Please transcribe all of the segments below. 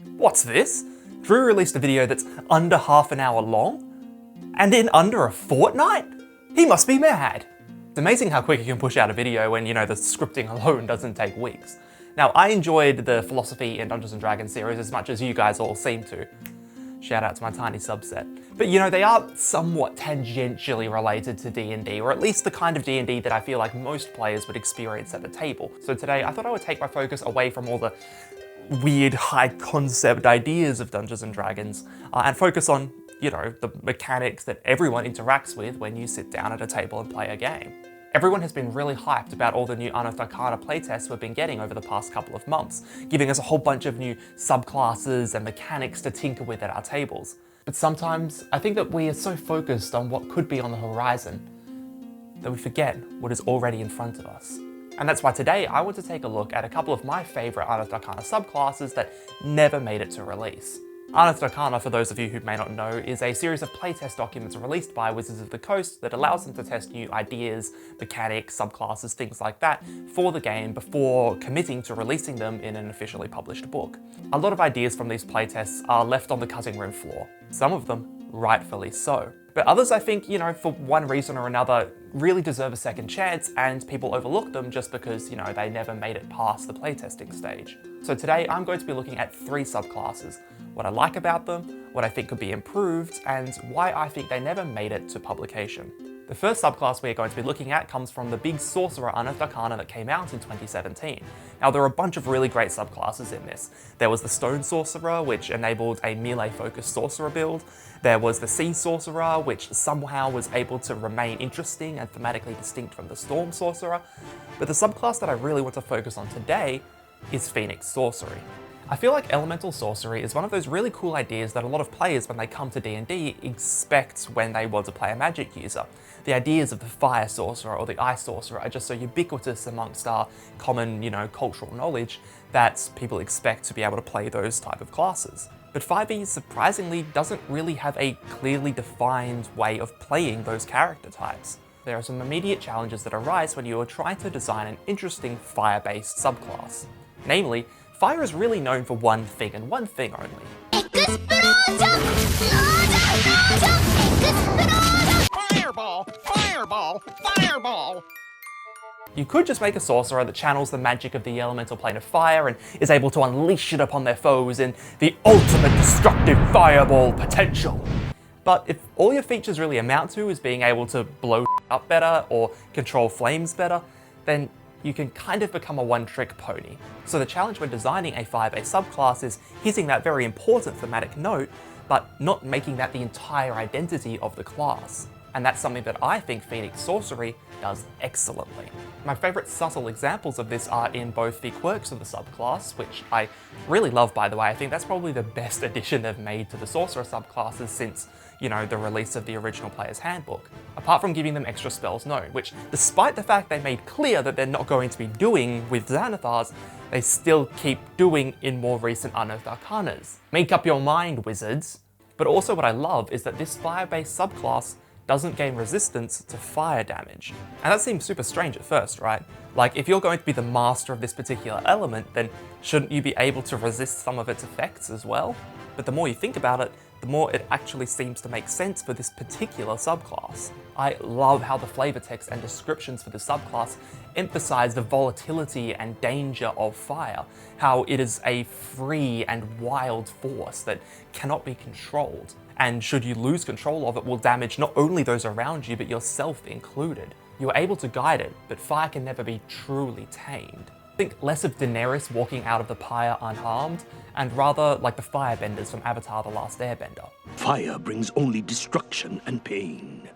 What's this? Drew released a video that's under half an hour long? And in under a fortnight? He must be mad! It's amazing how quick you can push out a video when, the scripting alone doesn't take weeks. Now, I enjoyed the philosophy in Dungeons & Dragons series as much as you guys all seem to. Shout out to my tiny subset. But they are somewhat tangentially related to D&D, or at least the kind of D&D that I feel like most players would experience at the table. So today, I thought I would take my focus away from all the weird high concept ideas of Dungeons & Dragons and focus on, the mechanics that everyone interacts with when you sit down at a table and play a game. Everyone has been really hyped about all the new Unearthed Arcana playtests we've been getting over the past couple of months, giving us a whole bunch of new subclasses and mechanics to tinker with at our tables. But sometimes, I think that we are so focused on what could be on the horizon that we forget what is already in front of us. And that's why today I want to take a look at a couple of my favourite Unearthed Arcana subclasses that never made it to release. Unearthed Arcana, for those of you who may not know, is a series of playtest documents released by Wizards of the Coast that allows them to test new ideas, mechanics, subclasses, things like that for the game before committing to releasing them in an officially published book. A lot of ideas from these playtests are left on the cutting room floor, some of them rightfully so. But others, I think, for one reason or another, really deserve a second chance and people overlook them just because, they never made it past the playtesting stage. So today I'm going to be looking at 3 subclasses, what I like about them, what I think could be improved, and why I think they never made it to publication. The first subclass we are going to be looking at comes from the big Sorcerer Unearthed Arcana that came out in 2017. Now, there are a bunch of really great subclasses in this. There was the Stone Sorcerer, which enabled a melee-focused Sorcerer build. There was the Sea Sorcerer, which somehow was able to remain interesting and thematically distinct from the Storm Sorcerer. But the subclass that I really want to focus on today is Phoenix Sorcery. I feel like elemental sorcery is one of those really cool ideas that a lot of players, when they come to D&D, expect when they want to play a magic user. The ideas of the fire sorcerer or the ice sorcerer are just so ubiquitous amongst our common, cultural knowledge that people expect to be able to play those type of classes. But 5e surprisingly doesn't really have a clearly defined way of playing those character types. There are some immediate challenges that arise when you are trying to design an interesting fire-based subclass. Namely, fire is really known for one thing and one thing only. Fireball! Fireball! Fireball! You could just make a sorcerer that channels the magic of the elemental plane of fire and is able to unleash it upon their foes in the ultimate destructive fireball potential. But if all your features really amount to is being able to blow up better or control flames better, then you can kind of become a one-trick pony. So the challenge when designing a 5e subclass is hitting that very important thematic note, but not making that the entire identity of the class. And that's something that I think Phoenix Sorcery does excellently. My favourite subtle examples of this are in both the quirks of the subclass, which I really love, by the way. I think that's probably the best addition they've made to the Sorcerer subclasses since, the release of the original Player's Handbook. Apart from giving them extra spells known, which, despite the fact they made clear that they're not going to be doing with Xanathars, they still keep doing in more recent Unearthed Arcanas. Make up your mind, wizards! But also what I love is that this fire-based subclass doesn't gain resistance to fire damage. And that seems super strange at first, right? Like, if you're going to be the master of this particular element, then shouldn't you be able to resist some of its effects as well? But the more you think about it, the more it actually seems to make sense for this particular subclass. I love how the flavor text and descriptions for the subclass emphasize the volatility and danger of fire, how it is a free and wild force that cannot be controlled. And should you lose control of it, will damage not only those around you, but yourself included. You are able to guide it, but fire can never be truly tamed. Think less of Daenerys walking out of the pyre unharmed, and rather like the firebenders from Avatar: The Last Airbender. Fire brings only destruction and pain.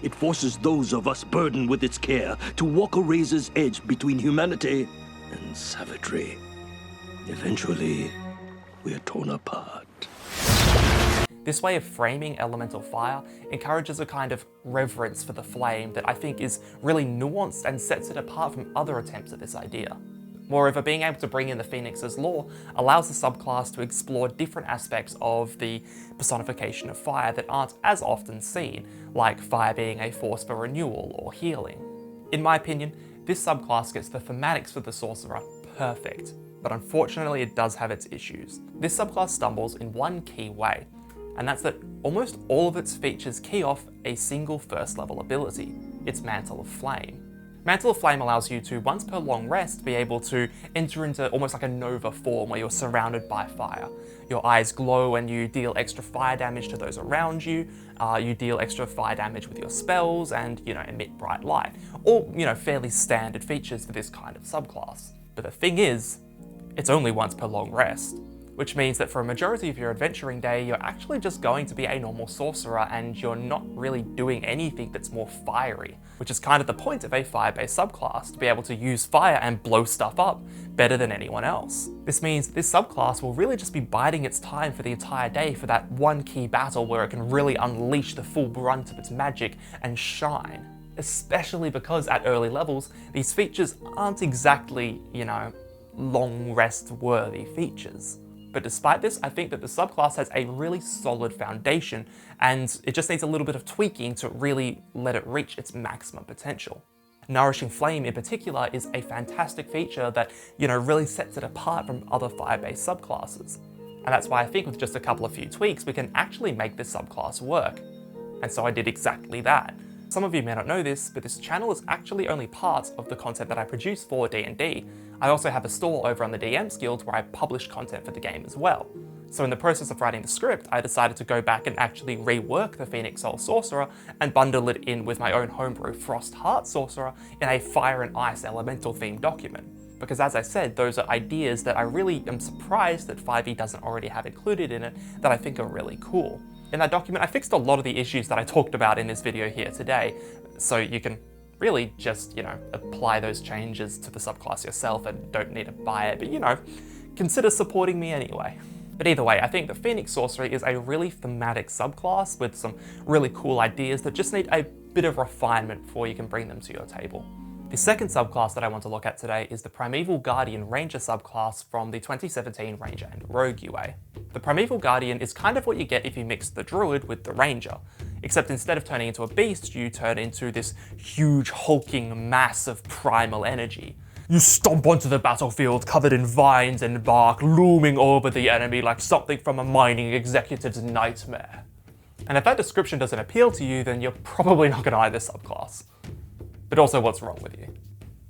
It forces those of us burdened with its care to walk a razor's edge between humanity and savagery. Eventually, we are torn apart. This way of framing elemental fire encourages a kind of reverence for the flame that I think is really nuanced and sets it apart from other attempts at this idea. Moreover, being able to bring in the Phoenix's lore allows the subclass to explore different aspects of the personification of fire that aren't as often seen, like fire being a force for renewal or healing. In my opinion, this subclass gets the thematics for the Sorcerer perfect. but unfortunately it does have its issues. This subclass stumbles in one key way, and that's that almost all of its features key off a single first level ability, its Mantle of Flame. Mantle of Flame allows you to, once per long rest, be able to enter into almost like a nova form where you're surrounded by fire. Your eyes glow and you deal extra fire damage to those around you, you deal extra fire damage with your spells and, emit bright light. All, fairly standard features for this kind of subclass. But the thing is, it's only once per long rest, which means that for a majority of your adventuring day, you're actually just going to be a normal sorcerer and you're not really doing anything that's more fiery, which is kind of the point of a fire-based subclass, to be able to use fire and blow stuff up better than anyone else. This means this subclass will really just be biding its time for the entire day for that one key battle where it can really unleash the full brunt of its magic and shine. Especially because at early levels, these features aren't exactly, long rest worthy features. But despite this, I think that the subclass has a really solid foundation and it just needs a little bit of tweaking to really let it reach its maximum potential. Nourishing Flame in particular is a fantastic feature that, really sets it apart from other fire-based subclasses. And that's why I think with just a few tweaks, we can actually make this subclass work. And so I did exactly that. Some of you may not know this, but this channel is actually only part of the content that I produce for D&D. I also have a store over on the DM's Guild where I publish content for the game as well. So in the process of writing the script, I decided to go back and actually rework the Phoenix Soul Sorcerer and bundle it in with my own homebrew Frost Heart Sorcerer in a Fire and Ice Elemental themed document. Because as I said, those are ideas that I really am surprised that 5e doesn't already have included in it that I think are really cool. In that document, I fixed a lot of the issues that I talked about in this video here today, so you can really just, apply those changes to the subclass yourself and don't need to buy it, but consider supporting me anyway. But either way, I think the Phoenix Sorcery is a really thematic subclass with some really cool ideas that just need a bit of refinement before you can bring them to your table. The second subclass that I want to look at today is the Primeval Guardian Ranger subclass from the 2017 Ranger and Rogue UA. The Primeval Guardian is kind of what you get if you mix the Druid with the Ranger, except instead of turning into a beast, you turn into this huge hulking mass of primal energy. You stomp onto the battlefield covered in vines and bark, looming over the enemy like something from a mining executive's nightmare. And if that description doesn't appeal to you, then you're probably not going to like this subclass. But also, what's wrong with you?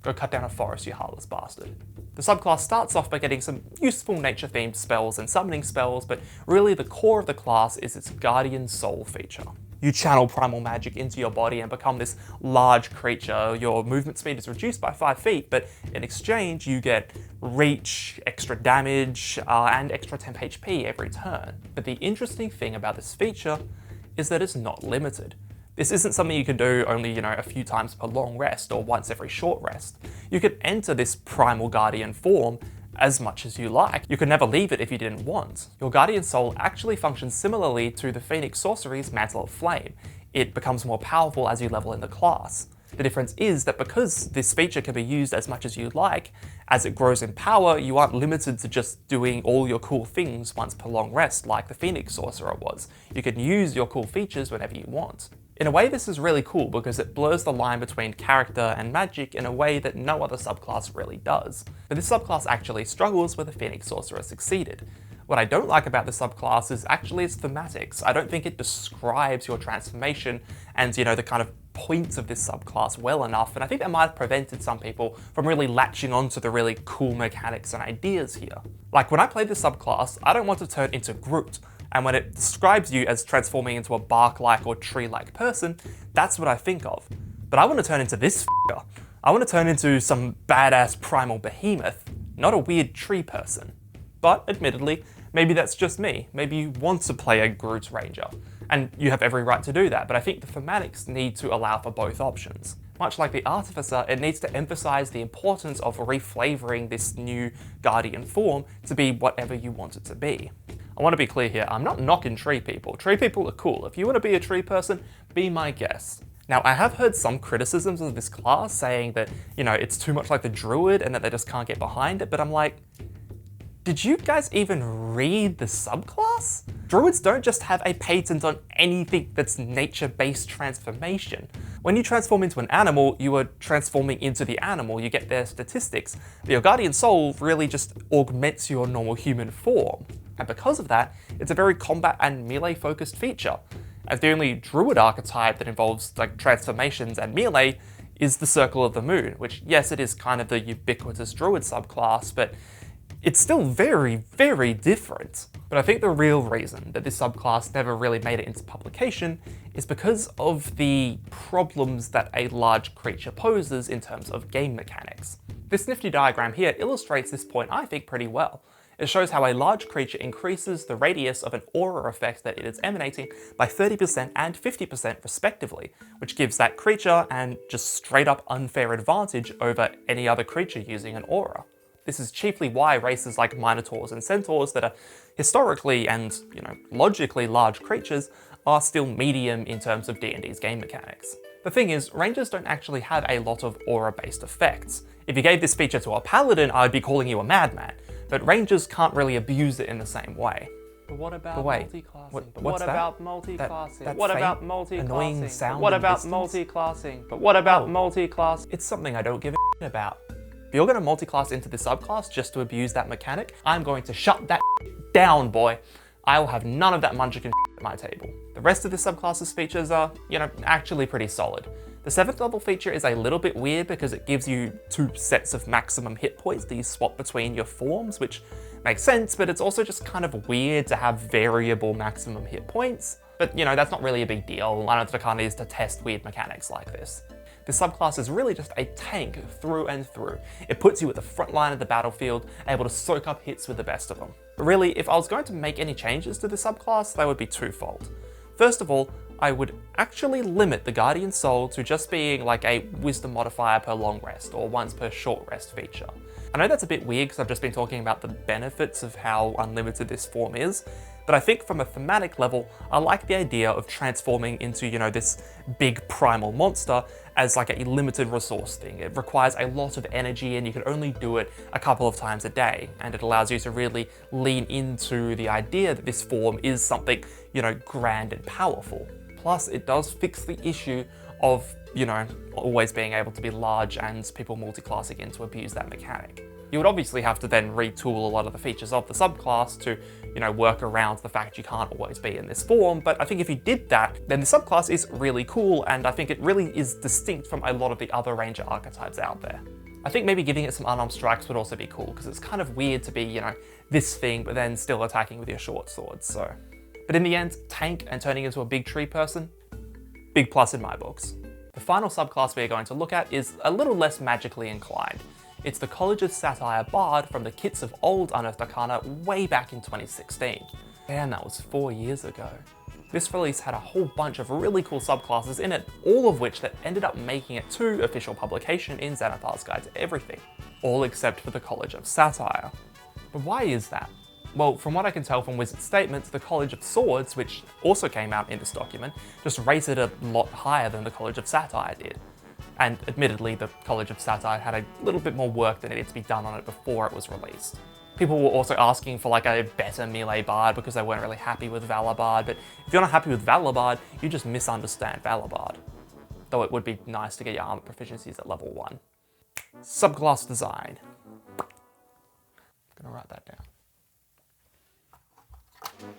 Go cut down a forest, you heartless bastard. The subclass starts off by getting some useful nature-themed spells and summoning spells, but really the core of the class is its Guardian Soul feature. You channel primal magic into your body and become this large creature. Your movement speed is reduced by 5 feet, but in exchange you get reach, extra damage, and extra temp HP every turn. But the interesting thing about this feature is that it's not limited. This isn't something you can do only, a few times per long rest or once every short rest. You could enter this Primal Guardian form as much as you like. You could never leave it if you didn't want. Your Guardian Soul actually functions similarly to the Phoenix Sorcery's Mantle of Flame. It becomes more powerful as you level in the class. The difference is that because this feature can be used as much as you like, as it grows in power, you aren't limited to just doing all your cool things once per long rest like the Phoenix Sorcerer was. You can use your cool features whenever you want. In a way, this is really cool because it blurs the line between character and magic in a way that no other subclass really does. But this subclass actually struggles where the Phoenix Sorcerer succeeded. What I don't like about this subclass is actually its thematics. I don't think it describes your transformation and, the kind of points of this subclass well enough, and I think that might have prevented some people from really latching onto the really cool mechanics and ideas here. Like when I play this subclass, I don't want to turn into Groot, and when it describes you as transforming into a bark-like or tree-like person, that's what I think of. But I want to turn into this f***er. I want to turn into some badass primal behemoth, not a weird tree person. But admittedly, maybe that's just me. Maybe you want to play a Groot Ranger, and you have every right to do that, but I think the thematics need to allow for both options. Much like the Artificer, it needs to emphasize the importance of reflavoring this new Guardian form to be whatever you want it to be. I want to be clear here, I'm not knocking tree people. Tree people are cool. If you want to be a tree person, be my guest. Now, I have heard some criticisms of this class saying that, it's too much like the Druid and that they just can't get behind it, but I'm like, did you guys even read the subclass? Druids don't just have a patent on anything that's nature-based transformation. When you transform into an animal, you are transforming into the animal, you get their statistics, but your Guardian Soul really just augments your normal human form. And because of that, it's a very combat and melee focused feature. As the only druid archetype that involves like transformations and melee is the Circle of the Moon, which yes, it is kind of the ubiquitous druid subclass, but it's still very, very different. But I think the real reason that this subclass never really made it into publication is because of the problems that a large creature poses in terms of game mechanics. This nifty diagram here illustrates this point, I think, pretty well. It shows how a large creature increases the radius of an aura effect that it is emanating by 30% and 50% respectively, which gives that creature an just straight up unfair advantage over any other creature using an aura. This is chiefly why races like Minotaurs and Centaurs that are historically and, logically large creatures are still medium in terms of D&D's game mechanics. The thing is, Rangers don't actually have a lot of aura-based effects. If you gave this feature to a Paladin, I'd be calling you a madman, but Rangers can't really abuse it in the same way. But what about multiclassing? What about multiclassing? That What about faint, multiclassing? annoying sound What in about distance? multiclassing? But what about multiclassing? It's something I don't give a shit about. If you're going to multiclass into this subclass just to abuse that mechanic, I'm going to shut that down, boy. I will have none of that munchkin at my table. The rest of this subclass's features are, actually pretty solid. The 7th level feature is a little bit weird because it gives you 2 sets of maximum hit points that you swap between your forms, which makes sense, but it's also just kind of weird to have variable maximum hit points. But that's not really a big deal. Unearthed Arcana is to test weird mechanics like this. This subclass is really just a tank through and through. It puts you at the front line of the battlefield, able to soak up hits with the best of them. But really, if I was going to make any changes to the subclass, they would be twofold. First of all, I would actually limit the Guardian Soul to just being like a wisdom modifier per long rest or once per short rest feature. I know that's a bit weird because I've just been talking about the benefits of how unlimited this form is, but I think from a thematic level, I like the idea of transforming into, this big primal monster as like a limited resource thing. It requires a lot of energy and you can only do it a couple of times a day. And it allows you to really lean into the idea that this form is something, grand and powerful. Plus, it does fix the issue of, always being able to be large and people multiclassing in to abuse that mechanic. You would obviously have to then retool a lot of the features of the subclass to, work around the fact you can't always be in this form, but I think if you did that, then the subclass is really cool, and I think it really is distinct from a lot of the other Ranger archetypes out there. I think maybe giving it some unarmed strikes would also be cool, because it's kind of weird to be, this thing, but then still attacking with your short swords, so. But in the end, tank and turning into a big tree person, big plus in my books. The final subclass we are going to look at is a little less magically inclined. It's the College of Satire Bard from the kits of old Unearthed Arcana way back in 2016. Damn, that was 4 years ago. This release had a whole bunch of really cool subclasses in it, all of which that ended up making it to official publication in Xanathar's Guide to Everything, all except for the College of Satire. But why is that? Well, from what I can tell from Wizard's statements, the College of Swords, which also came out in this document, just rated a lot higher than the College of Satire did. And admittedly, the College of Satire had a little bit more work that needed to be done on it before it was released. People were also asking for like a better melee bard because they weren't really happy with Valor Bard, but if you're not happy with Valor Bard, you just misunderstand Valor Bard. Though it would be nice to get your armor proficiencies at level 1. Subclass design. I'm gonna write that down.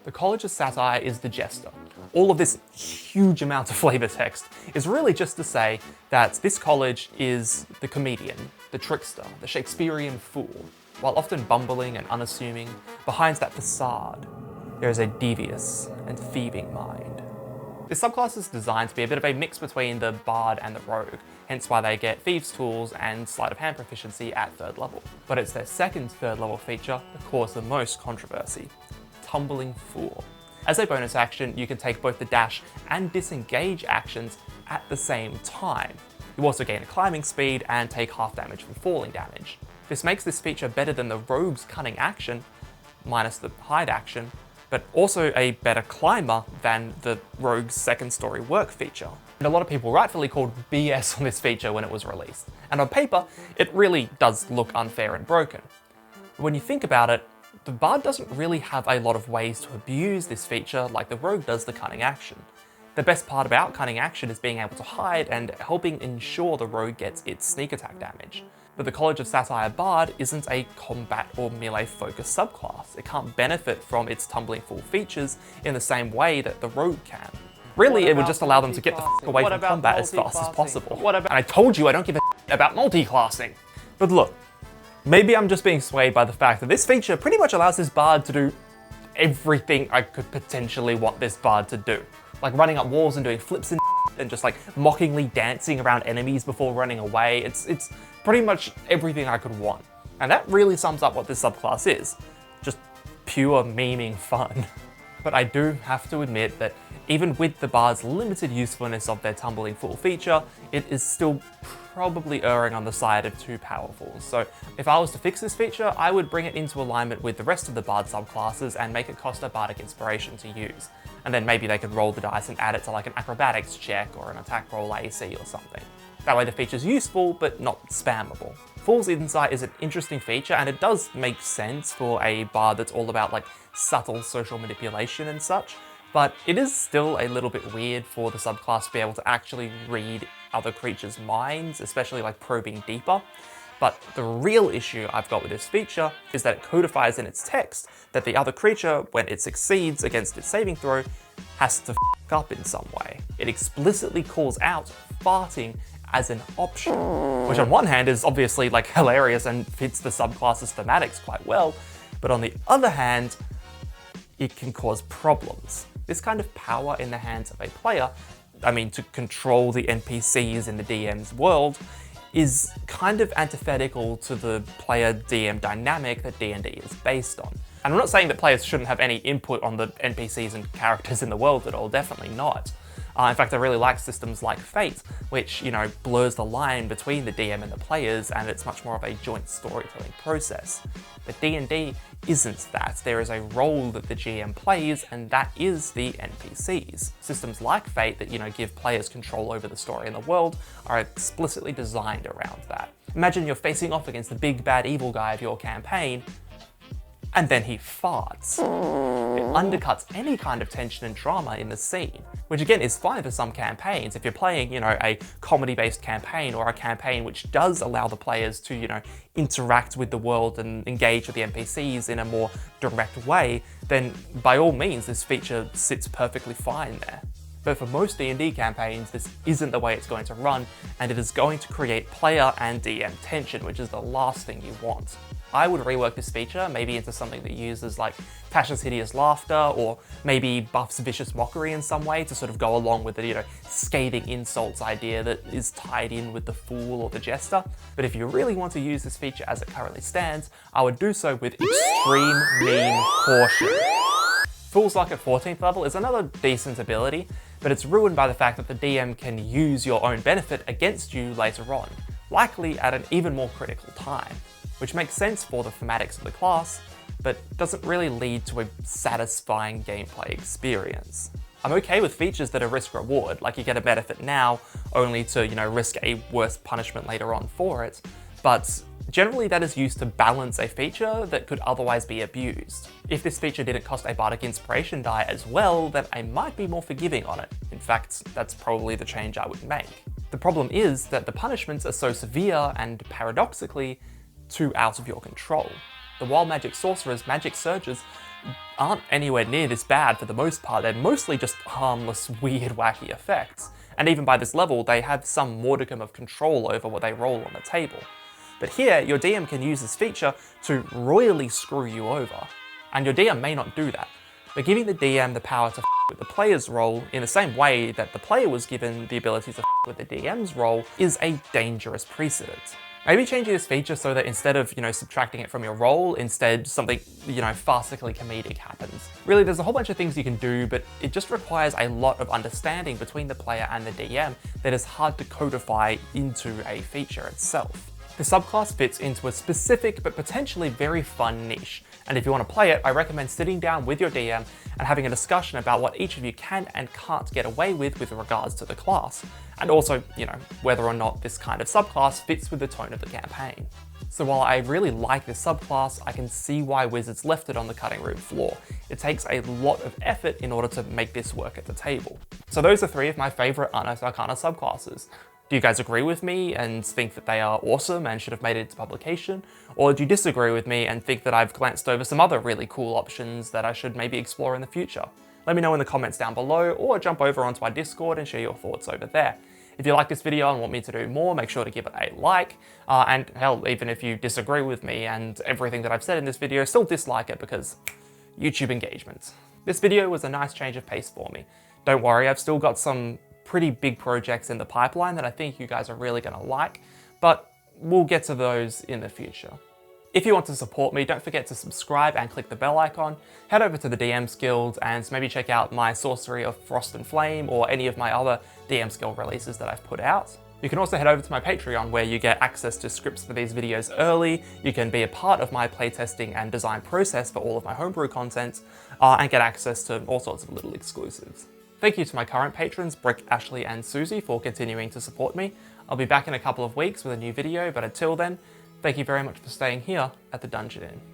The College of Satire is the Jester. All of this huge amount of flavor text is really just to say that this college is the comedian, the trickster, the Shakespearean fool. While often bumbling and unassuming, behind that facade, there is a devious and thieving mind. This subclass is designed to be a bit of a mix between the bard and the rogue, hence why they get thieves tools and sleight of hand proficiency at 3rd level. But it's their second 3rd level feature that caused the most controversy. Tumbling Fool. As a bonus action, you can take both the dash and disengage actions at the same time. You also gain a climbing speed and take half damage from falling damage. This makes this feature better than the rogue's cunning action, minus the hide action, but also a better climber than the rogue's second story work feature. And a lot of people rightfully called BS on this feature when it was released. And on paper, it really does look unfair and broken. But when you think about it, the bard doesn't really have a lot of ways to abuse this feature like the rogue does the cunning action. The best part about cunning action is being able to hide and helping ensure the rogue gets its sneak attack damage. But the College of Satire Bard isn't a combat or melee focused subclass. It can't benefit from its tumbling full features in the same way that the rogue can. Really, it would just allow them to get the f away from combat as fast as possible. And I told you I don't give a about multi-classing. But look, maybe I'm just being swayed by the fact that this feature pretty much allows this bard to do everything I could potentially want this bard to do. Like running up walls and doing flips and just like mockingly dancing around enemies before running away. It's pretty much everything I could want. And that really sums up what this subclass is. Just pure memeing fun. But I do have to admit that even with the bard's limited usefulness of their tumbling full feature, it is still probably erring on the side of too powerful. So if I was to fix this feature, I would bring it into alignment with the rest of the bard subclasses and make it cost a bardic inspiration to use. And then maybe they could roll the dice and add it to like an acrobatics check or an attack roll AC or something. That way the feature's useful, but not spammable. Fool's Insight is an interesting feature, and it does make sense for a bard that's all about like subtle social manipulation and such, but it is still a little bit weird for the subclass to be able to actually read other creatures' minds, especially like probing deeper. But the real issue I've got with this feature is that it codifies in its text that the other creature, when it succeeds against its saving throw, has to f up in some way. It explicitly calls out farting as an option, which on one hand is obviously like hilarious and fits the subclass's thematics quite well, but on the other hand, it can cause problems. This kind of power in the hands of a player, I mean to control the NPCs in the DM's world, is kind of antithetical to the player-DM dynamic that D&D is based on. And I'm not saying that players shouldn't have any input on the NPCs and characters in the world at all, definitely not. In fact, I really like systems like Fate, which, you know, blurs the line between the DM and the players, and it's much more of a joint storytelling process. But D&D isn't that. There is a role that the GM plays, and that is the NPCs. Systems like Fate that, you know, give players control over the story and the world are explicitly designed around that. Imagine you're facing off against the big bad evil guy of your campaign, and then he farts. It undercuts any kind of tension and drama in the scene, which again is fine for some campaigns. If you're playing, you know, a comedy-based campaign or a campaign which does allow the players to, you know, interact with the world and engage with the NPCs in a more direct way, then by all means this feature sits perfectly fine there. But for most D&D campaigns, this isn't the way it's going to run, and it is going to create player and DM tension, which is the last thing you want. I would rework this feature, maybe into something that uses like Tasha's hideous laughter, or maybe buffs vicious mockery in some way to sort of go along with the, you know, scathing insults idea that is tied in with the fool or the jester. But if you really want to use this feature as it currently stands, I would do so with extreme meme caution. Fool's Luck at 14th level is another decent ability, but it's ruined by the fact that the DM can use your own benefit against you later on, likely at an even more critical time, which makes sense for the thematics of the class, but doesn't really lead to a satisfying gameplay experience. I'm okay with features that are risk-reward, like you get a benefit now, only to, you know, risk a worse punishment later on for it, but generally that is used to balance a feature that could otherwise be abused. If this feature didn't cost a bardic inspiration die as well, then I might be more forgiving on it. In fact, that's probably the change I would make. The problem is that the punishments are so severe and, paradoxically, too out of your control. The wild magic sorcerers, magic surges, aren't anywhere near this bad for the most part. They're mostly just harmless, weird, wacky effects. And even by this level, they have some modicum of control over what they roll on the table. But here, your DM can use this feature to royally screw you over. And your DM may not do that, but giving the DM the power to with the player's roll in the same way that the player was given the ability to with the DM's roll is a dangerous precedent. Maybe changing this feature so that instead of, you know, subtracting it from your roll, instead something, you know, farcically comedic happens. Really, there's a whole bunch of things you can do, but it just requires a lot of understanding between the player and the DM that is hard to codify into a feature itself. The subclass fits into a specific but potentially very fun niche, and if you want to play it, I recommend sitting down with your DM and having a discussion about what each of you can and can't get away with regards to the class, and also, you know, whether or not this kind of subclass fits with the tone of the campaign. So while I really like this subclass, I can see why Wizards left it on the cutting room floor. It takes a lot of effort in order to make this work at the table. So those are 3 of my favourite Unearthed Arcana subclasses. Do you guys agree with me and think that they are awesome and should have made it into publication? Or do you disagree with me and think that I've glanced over some other really cool options that I should maybe explore in the future? Let me know in the comments down below, or jump over onto my Discord and share your thoughts over there. If you like this video and want me to do more, make sure to give it a like, and hell, even if you disagree with me and everything that I've said in this video, still dislike it because YouTube engagement. This video was a nice change of pace for me. Don't worry, I've still got some pretty big projects in the pipeline that I think you guys are really going to like, but we'll get to those in the future. If you want to support me, don't forget to subscribe and click the bell icon. Head over to the DMs Guild and maybe check out my Sorcery of Frost and Flame or any of my other DMs Guild releases that I've put out. You can also head over to my Patreon where you get access to scripts for these videos early, you can be a part of my playtesting and design process for all of my homebrew content, and get access to all sorts of little exclusives. Thank you to my current patrons, Brick, Ashley and Susie, for continuing to support me. I'll be back in a couple of weeks with a new video, but until then, thank you very much for staying here at the Dungeon Inn.